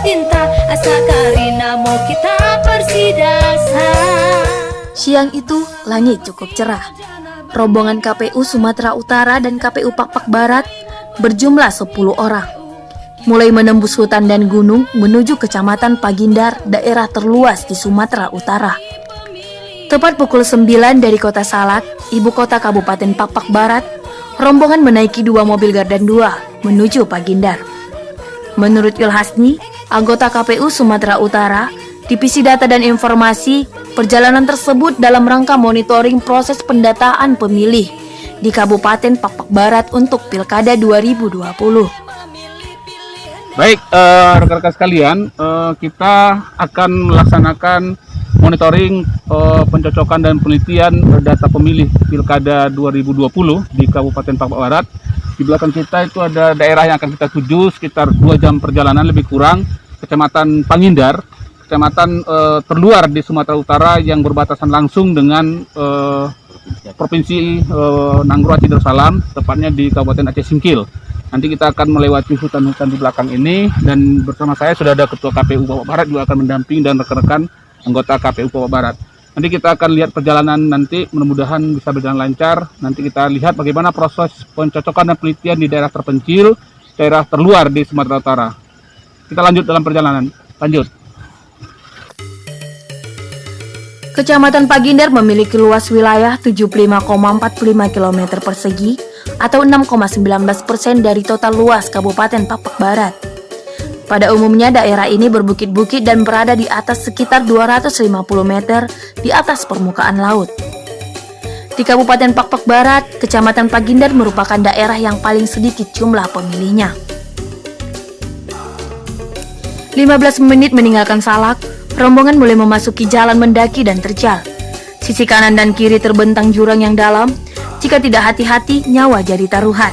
cinta asa karina mau kita persidasa. Siang itu langit cukup cerah. Rombongan KPU Sumatera Utara dan KPU Pakpak Barat berjumlah 10 orang. Mulai menembus hutan dan gunung menuju Kecamatan Pagindar, daerah terluas di Sumatera Utara. Tepat pukul 9 dari Kota Salak, ibu kota Kabupaten Pakpak Barat, rombongan menaiki 2 mobil Gardan 2 menuju Pagindar. Menurut Yulhasni, anggota KPU Sumatera Utara, Divisi Data dan Informasi, perjalanan tersebut dalam rangka monitoring proses pendataan pemilih di Kabupaten Pakpak Barat untuk Pilkada 2020. Baik, rekan-rekan sekalian, kita akan melaksanakan monitoring pencocokan dan penelitian data pemilih Pilkada 2020 di Kabupaten Pakpak Barat. Di belakang kita itu ada daerah yang akan kita tuju sekitar 2 jam perjalanan lebih kurang, Kecamatan Pagindar, kecamatan terluar di Sumatera Utara yang berbatasan langsung dengan Provinsi Nanggro Aceh Darussalam, tepatnya di Kabupaten Aceh Singkil. Nanti kita akan melewati hutan-hutan di belakang ini, dan bersama saya sudah ada Ketua KPU Pakpak Barat juga akan mendamping, dan rekan-rekan anggota KPU Pakpak Barat. Nanti kita akan lihat perjalanan nanti, mudah-mudahan bisa berjalan lancar. Nanti kita lihat bagaimana proses pencocokan dan penelitian di daerah terpencil, daerah terluar di Sumatera Utara. Kita lanjut dalam perjalanan. Lanjut. Kecamatan Pagindar memiliki luas wilayah 75,45 km persegi atau 6,19% dari total luas Kabupaten Pakpak Barat. Pada umumnya daerah ini berbukit-bukit dan berada di atas sekitar 250 meter di atas permukaan laut. Di Kabupaten Pakpak Barat, Kecamatan Pagindar merupakan daerah yang paling sedikit jumlah pemilihnya. 15 menit meninggalkan Salak, rombongan mulai memasuki jalan mendaki dan terjal. Sisi kanan dan kiri terbentang jurang yang dalam. Jika tidak hati-hati, nyawa jadi taruhan.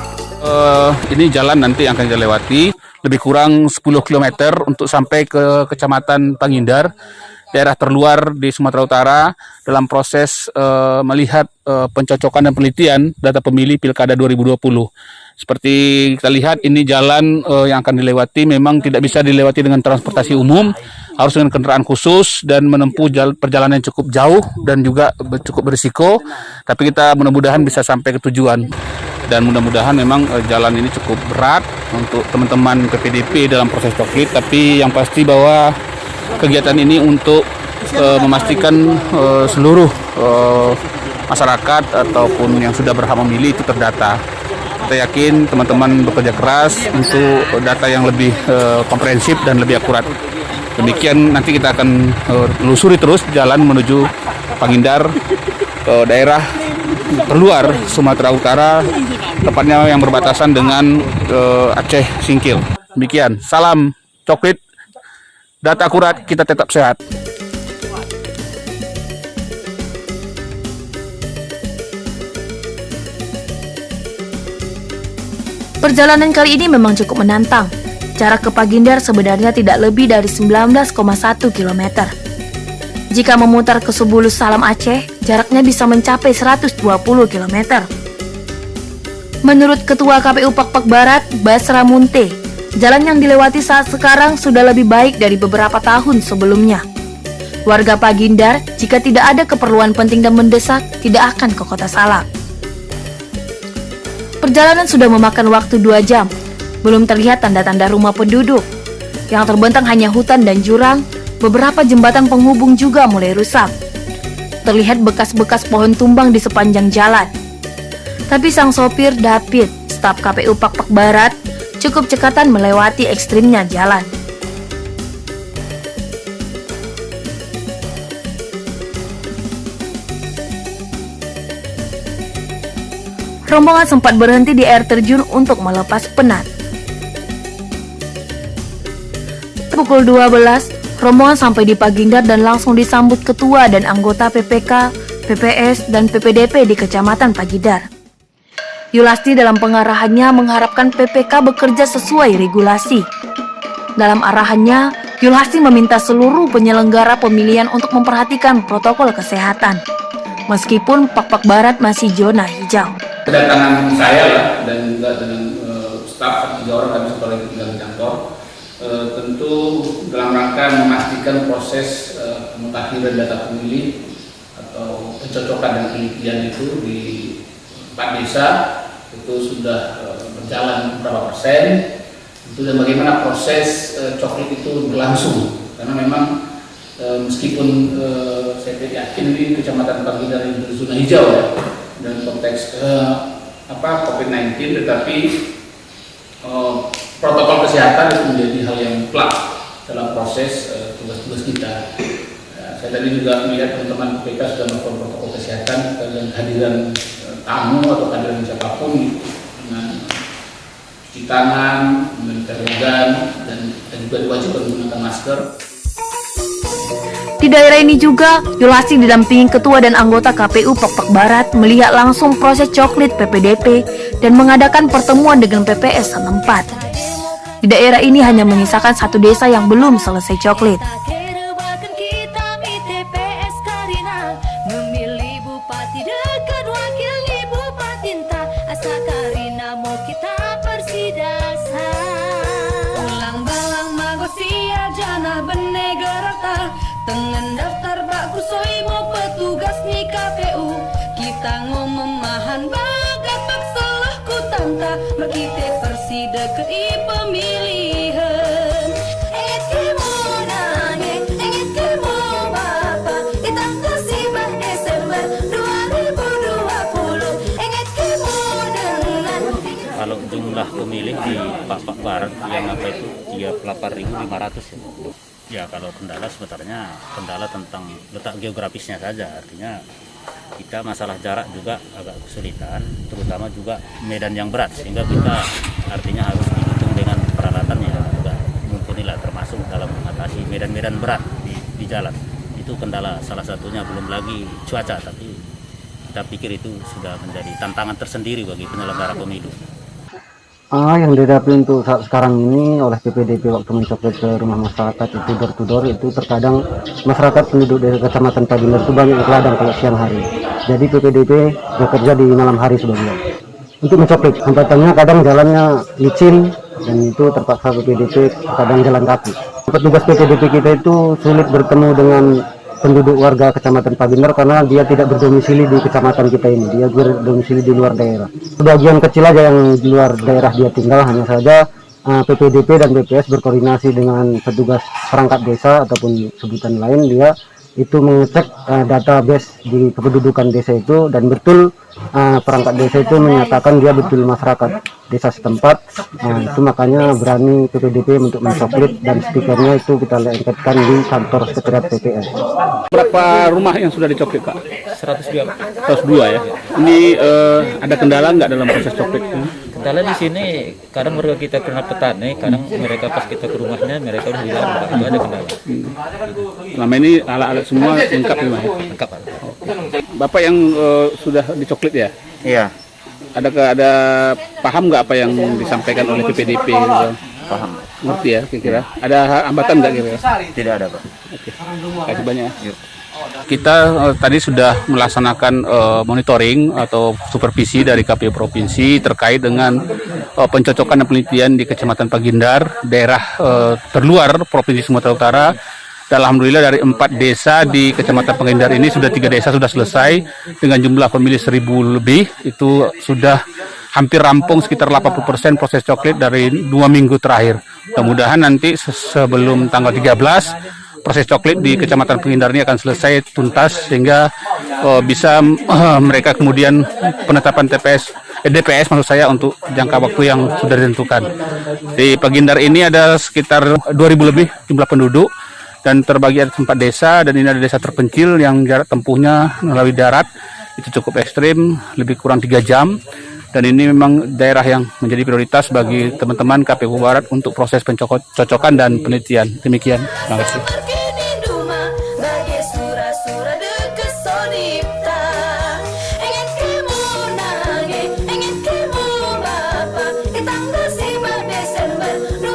Ini jalan nanti yang akan dilewati lebih kurang 10 km untuk sampai ke Kecamatan Pagindar, daerah terluar di Sumatera Utara, dalam proses melihat pencocokan dan penelitian data pemilih Pilkada 2020. Seperti kita lihat, ini jalan yang akan dilewati memang tidak bisa dilewati dengan transportasi umum, harus dengan kendaraan khusus dan menempuh perjalanan yang cukup jauh dan juga cukup berisiko. Tapi kita mudah-mudahan bisa sampai ke tujuan, dan mudah-mudahan memang jalan ini cukup berat untuk teman-teman PPDP dalam proses coklit. Tapi yang pasti bahwa kegiatan ini untuk memastikan seluruh masyarakat ataupun yang sudah berhak memilih itu terdata. Kita yakin teman-teman bekerja keras untuk data yang lebih komprehensif dan lebih akurat. Demikian nanti kita akan telusuri terus jalan menuju Pagindar, daerah terluar Sumatera Utara, tepatnya yang berbatasan dengan Aceh Singkil. Demikian, salam coklit, data akurat, kita tetap sehat. Perjalanan kali ini memang cukup menantang. Jarak ke Pagindar sebenarnya tidak lebih dari 19,1 km. Jika memutar ke Subulus Salam Aceh, jaraknya bisa mencapai 120 km. Menurut Ketua KPU Pakpak Barat, Basra Munte, jalan yang dilewati saat sekarang sudah lebih baik dari beberapa tahun sebelumnya. Warga Pagindar, jika tidak ada keperluan penting dan mendesak, tidak akan ke Kota Salak. Perjalanan sudah memakan waktu 2 jam. Belum terlihat tanda-tanda rumah penduduk. Yang terbentang hanya hutan dan jurang. Beberapa jembatan penghubung juga mulai rusak. Terlihat bekas-bekas pohon tumbang di sepanjang jalan. Tapi sang sopir David, staf KPU Pakpak Barat, cukup cekatan melewati ekstrimnya jalan. Rombongan sempat berhenti di air terjun untuk melepas penat. Pukul 12, rombongan sampai di Pagindar dan langsung disambut ketua dan anggota PPK, PPS, dan PPDP di Kecamatan Pagindar. Yulasti dalam pengarahannya mengharapkan PPK bekerja sesuai regulasi. Dalam arahannya, Yulasti meminta seluruh penyelenggara pemilihan untuk memperhatikan protokol kesehatan. Meskipun Pakpak Barat masih zona hijau. Kedatangan saya lah, dan juga dengan staf 3 orang kami satu lagi tinggal di kantor, tentu dalam rangka memastikan proses pemutahiran data pemilih atau pencocokan dan penelitian itu di 4 desa itu sudah berjalan berapa persen, itu dan bagaimana proses coklit itu berlangsung, karena memang meskipun saya yakin ini Kecamatan Pagindar ini zona hijau ya dan konteks COVID-19, tetapi protokol kesehatan itu menjadi hal yang mutlak dalam proses tugas-tugas kita. Saya tadi juga melihat teman-teman KPK sudah melakukan protokol kesehatan dan kehadiran tamu atau kehadiran siapapun dengan cuci tangan, menjaga dan juga diwajibkan menggunakan masker. Di daerah ini juga, Yulasi didampingi ketua dan anggota KPU Pakpak Barat melihat langsung proses coklit PPDP dan mengadakan pertemuan dengan PPS setempat. Di daerah ini hanya menyisakan 1 desa yang belum selesai coklit. Bahkan kita di TPS Karina memilih bupati dekat wakil di bupati entah asa Karina mau kita persidasa ulang balang magosia jana benegerata tengen daftar bak kusoi mau petugas ni KPU kita ngomong mahan bagat bak salah ku tanta makite persida ke pemilihan inget kemo nange inget kemo bapa di tanggal 5 Desember 2020 inget kemo dengan Kalau jumlah pemilih di Pakpak Barat yang apa itu 38.500 ya. Ya kalau kendala sebenarnya kendala tentang letak geografisnya saja, artinya kita masalah jarak juga agak kesulitan, terutama juga medan yang berat sehingga kita artinya harus dihitung dengan peralatan yang juga mumpuni lah, termasuk dalam mengatasi medan-medan berat di jalan. Itu kendala salah satunya, belum lagi cuaca, tapi kita pikir itu sudah menjadi tantangan tersendiri bagi penyelenggara pemilu. Yang dihadapi untuk saat sekarang ini oleh PPDP waktu mencoklit ke rumah masyarakat itu door to door, itu terkadang masyarakat penduduk dari Kecamatan Pagindar itu banyak yang ladang kalau siang hari. Jadi PPDP bekerja di malam hari sebagian untuk mencoklit. Hampatannya kadang jalannya licin dan itu terpaksa PPDP kadang jalan kaki. Petugas PPDP kita itu sulit bertemu dengan penduduk warga Kecamatan Pagindar karena dia tidak berdomisili di kecamatan kita ini, dia berdomisili di luar daerah. Sebagian kecil aja yang di luar daerah dia tinggal, hanya saja PPDP dan BPS berkoordinasi dengan petugas perangkat desa ataupun sebutan lain, dia itu mengecek database di kependudukan desa itu dan betul perangkat desa itu menyatakan dia betul masyarakat desa setempat. Itu makanya berani PPDP untuk mencoklit dan stikernya itu kita lengkapkan di kantor sekretariat PPS. Berapa rumah yang sudah dicoklit, Pak? 102. 102 ya. Ini ada kendala nggak dalam proses coklit ini? Kendala di sini kadang warga kita karena petani, kadang mereka pas kita ke rumahnya mereka udah bilang itu ada kendala. Selama ini alat-alat semua lengkap ya, Pak? Lengkap. Bapak yang sudah dicoklit ya? Iya, Ada paham nggak apa yang disampaikan oleh PPDP? Gitu? paham. Ngerti ya kira-kira? Ada hambatan nggak kira-kira? Tidak ada, Pak. Oke, terima kasih banyak. Yuk. Kita tadi sudah melaksanakan monitoring atau supervisi dari KPU Provinsi terkait dengan pencocokan dan penelitian di Kecamatan Pagindar, daerah terluar Provinsi Sumatera Utara. Dan alhamdulillah dari 4 desa di Kecamatan Pagindar ini sudah 3 desa sudah selesai dengan jumlah pemilih 1.000 lebih. Itu sudah hampir rampung sekitar 80% proses coklit dari 2 minggu terakhir. Mudah-mudahan nanti sebelum tanggal 13 proses coklit di Kecamatan Pagindar ini akan selesai tuntas sehingga bisa mereka kemudian penetapan DPS maksud saya untuk jangka waktu yang sudah ditentukan. Di Pagindar ini ada sekitar 2.000 lebih jumlah penduduk dan terbagi ada 4 desa, dan ini ada desa terpencil yang jarak tempuhnya melalui darat itu cukup ekstrim, lebih kurang 3 jam. Dan ini memang daerah yang menjadi prioritas bagi teman-teman KPU Barat untuk proses pencocokan dan penelitian. Demikian. Terima kasih. Desember